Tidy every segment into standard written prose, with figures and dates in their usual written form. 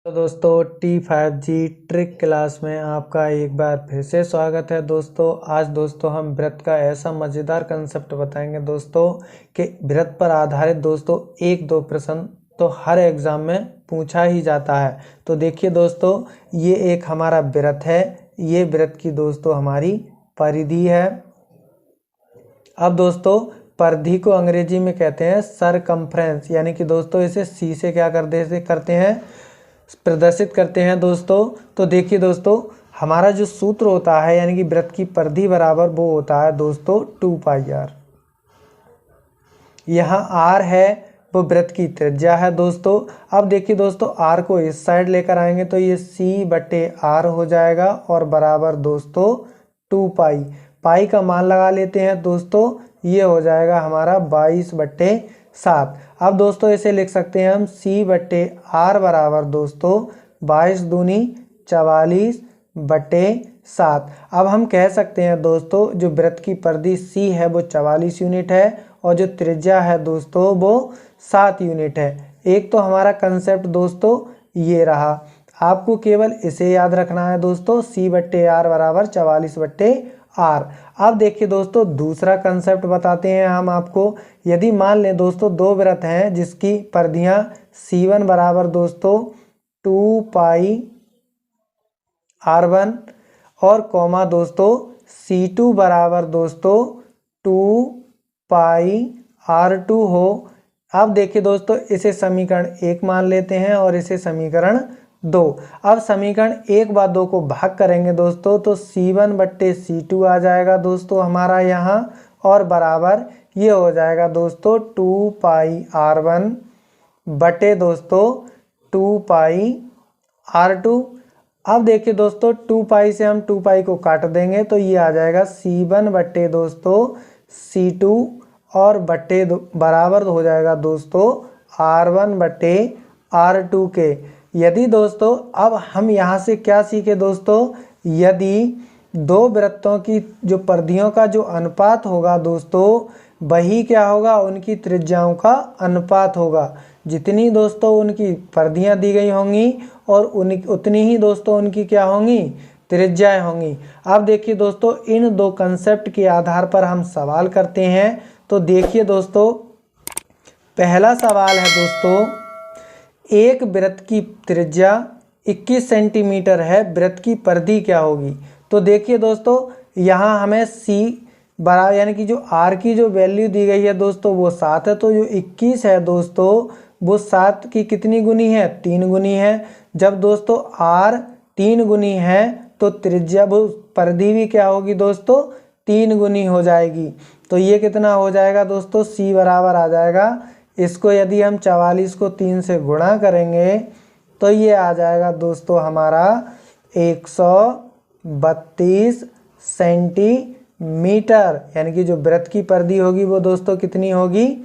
तो दोस्तों T5G trick class में आपका एक बार फिर से स्वागत है। दोस्तों आज दोस्तों हम वृत्त का ऐसा मज़ेदार कंसेप्ट बताएंगे दोस्तों कि वृत्त पर आधारित दोस्तों एक दो प्रश्न तो हर एग्ज़ाम में पूछा ही जाता है। तो देखिए दोस्तों, ये एक हमारा वृत्त है, ये वृत्त की दोस्तों हमारी परिधि है। अब दोस्तों परिधि को अंग्रेजी में कहते हैं सरकमफ्रेंस, यानी कि दोस्तों इसे सी से क्या करते हैं, प्रदर्शित करते हैं दोस्तों। तो देखिए दोस्तों, हमारा जो सूत्र होता है यानी कि वृत्त की परिधि बराबर वो होता है दोस्तों 2πr। यहाँ r है वो वृत्त की त्रिज्या है दोस्तों। अब देखिए दोस्तों, r को इस साइड लेकर आएंगे तो ये c/r हो जाएगा और बराबर दोस्तों 2π। पाई का मान लगा लेते हैं दोस्तों, ये हो जाएगा हमारा 22/7। अब दोस्तों इसे लिख सकते हैं हम c/r बराबर दोस्तों 22 दूनी 44/7। अब हम कह सकते हैं दोस्तों जो वृत्त की परिधि c है वो 44 यूनिट है और जो त्रिज्या है दोस्तों वो 7 यूनिट है। एक तो हमारा कंसेप्ट दोस्तों ये रहा, आपको केवल इसे याद रखना है दोस्तों, c/r बराबर 44/r। अब देखिए दोस्तों दूसरा कंसेप्ट बताते हैं हम आपको। यदि मान लें दोस्तों दो वृत्त हैं जिसकी परिधियां c1 बराबर दोस्तों 2πr1 और कॉमा दोस्तों c2 बराबर दोस्तों 2πr2 हो। अब देखिए दोस्तों इसे समीकरण 1 मान लेते हैं और इसे समीकरण 2। अब समीकरण 1 व 2 को भाग करेंगे दोस्तों तो c1/c2 आ जाएगा दोस्तों हमारा यहाँ, और बराबर ये हो जाएगा दोस्तों 2πr1 बटे दोस्तों 2πr2। अब देखिए दोस्तों 2π से हम 2π को काट देंगे तो ये आ जाएगा c1 बटे दोस्तों c2 और बटे बराबर हो जाएगा दोस्तों r1 बटे r2 के। यदि दोस्तों अब हम यहाँ से क्या सीखे दोस्तों, यदि दो वृत्तों की जो परिधियों का जो अनुपात होगा दोस्तों वही क्या होगा, उनकी त्रिज्याओं का अनुपात होगा। जितनी दोस्तों उनकी परिधियाँ दी गई होंगी और उतनी ही दोस्तों उनकी क्या होंगी, त्रिज्याएं होंगी। अब देखिए दोस्तों इन दो कंसेप्ट के आधार पर हम सवाल करते हैं। तो देखिए दोस्तों पहला सवाल है दोस्तों, एक वृत्त की त्रिज्या 21 सेंटीमीटर है, वृत्त की परिधि क्या होगी। तो देखिए दोस्तों यहाँ हमें c बराबर यानी कि जो r की जो वैल्यू दी गई है दोस्तों वो 7 है, तो जो 21 है दोस्तों वो 7 की कितनी गुनी है, 3 गुनी है। जब दोस्तं r 3 गुनी है तो त्रिज्या वो परिधि भी क्या होगी दोस्तों 3 गुनी हो जाएगी। तो ये कितना हो जाएगा दोस्तों, c बराबर आ जाएगा, इसको यदि हम 44 को 3 से गुणा करेंगे तो ये आ जाएगा दोस्तों हमारा 132 सेंटीमीटर, यानी कि जो वृत्त की परिधि होगी वो दोस्तों कितनी होगी,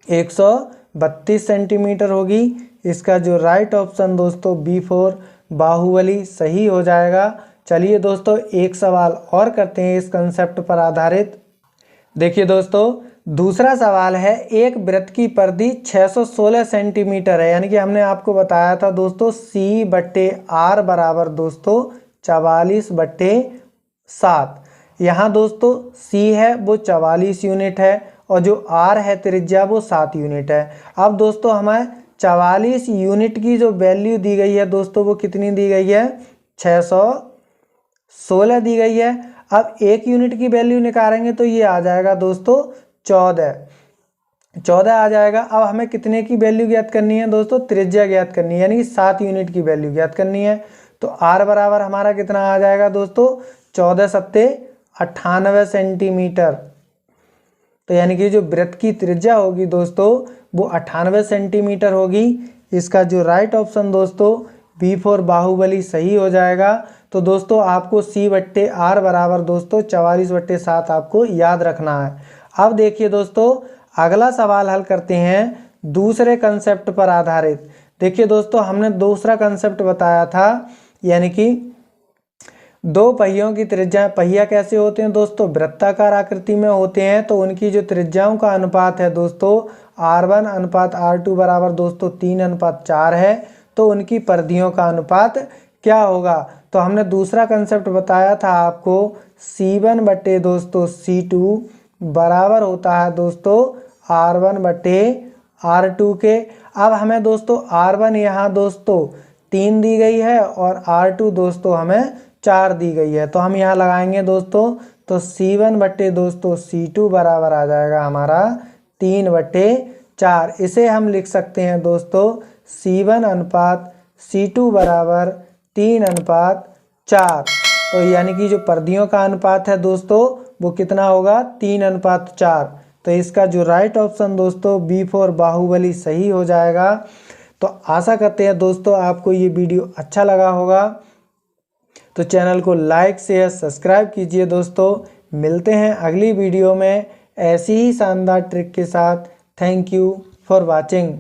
132 सेंटीमीटर होगी। इसका जो राइट ऑप्शन दोस्तों B4 बाहुबली सही हो जाएगा। चलिए दोस्तों एक सवाल और करते हैं इस कंसेप्ट पर आधारित। देखिए दोस्तों दूसरा सवाल है, एक वृत्त की परिधि 616 सेंटीमीटर है, यानी कि हमने आपको बताया था दोस्तों c/r बराबर दोस्तों 44/7। यहाँ दोस्तों c है वो 44 यूनिट है और जो r है त्रिज्या वो 7 यूनिट है। अब दोस्तों हमें 44 यूनिट की जो वैल्यू दी गई है दोस्तों वो कितनी दी गई है, 616 दी गई है। अब 1 यूनिट की वैल्यू निकालेंगे तो ये आ जाएगा दोस्तों 14 आ जाएगा। अब हमें कितने की वैल्यू ज्ञात करनी है दोस्तों, त्रिज्या ज्ञात करनी है, यानी कि 7 यूनिट की वैल्यू ज्ञात करनी है। तो r बराबर हमारा कितना आ जाएगा दोस्तों, 14 सत्ते 98 सेंटीमीटर। तो यानी कि जो वृत्त की त्रिज्या होगी दोस्तों वो 98 सेंटीमीटर होगी। इसका जो राइट ऑप्शन दोस्तों B4 बाहुबली सही हो जाएगा। तो दोस्तों आपको c/r बराबर दोस्तों 44/7 आपको याद रखना है। अब देखिए दोस्तों अगला सवाल हल करते हैं दूसरे कंसेप्ट पर आधारित। देखिए दोस्तों हमने दूसरा कंसेप्ट बताया था, यानी कि दो पहियों की त्रिज्या, पहिया कैसे होते हैं दोस्तों, वृत्ताकार आकृति में होते हैं, तो उनकी जो त्रिज्याओं का अनुपात है दोस्तों R1 अनुपात R2 बराबर दोस्तों 3:4 है। तो उनकी परिधियों का अनुपात क्या होगा। तो हमने दूसरा कंसेप्ट बताया था आपको C1 बटे दोस्तों C2 बराबर होता है दोस्तों R1 बटे R2 के। अब हमें दोस्तों R1 यहाँ दोस्तों 3 दी गई है और R2 दोस्तों हमें 4 दी गई है। तो हम यहाँ लगाएंगे दोस्तों, तो C1 बटे दोस्तों C2 बराबर आ जाएगा हमारा 3 बटे 4। इसे हम लिख सकते हैं दोस्तों C1 अनुपात C2 बराबर 3 अनुपात 4। तो यानी कि जो परिधियों का अनुपात है दोस्तों वो कितना होगा 3 अनुपात 4। तो इसका जो राइट ऑप्शन दोस्तों B4 बाहुबली सही हो जाएगा। तो आशा करते हैं दोस्तों आपको ये वीडियो अच्छा लगा होगा। तो चैनल को लाइक शेयर सब्सक्राइब कीजिए दोस्तों। मिलते हैं अगली वीडियो में ऐसी ही शानदार ट्रिक के साथ। Thank you for watching.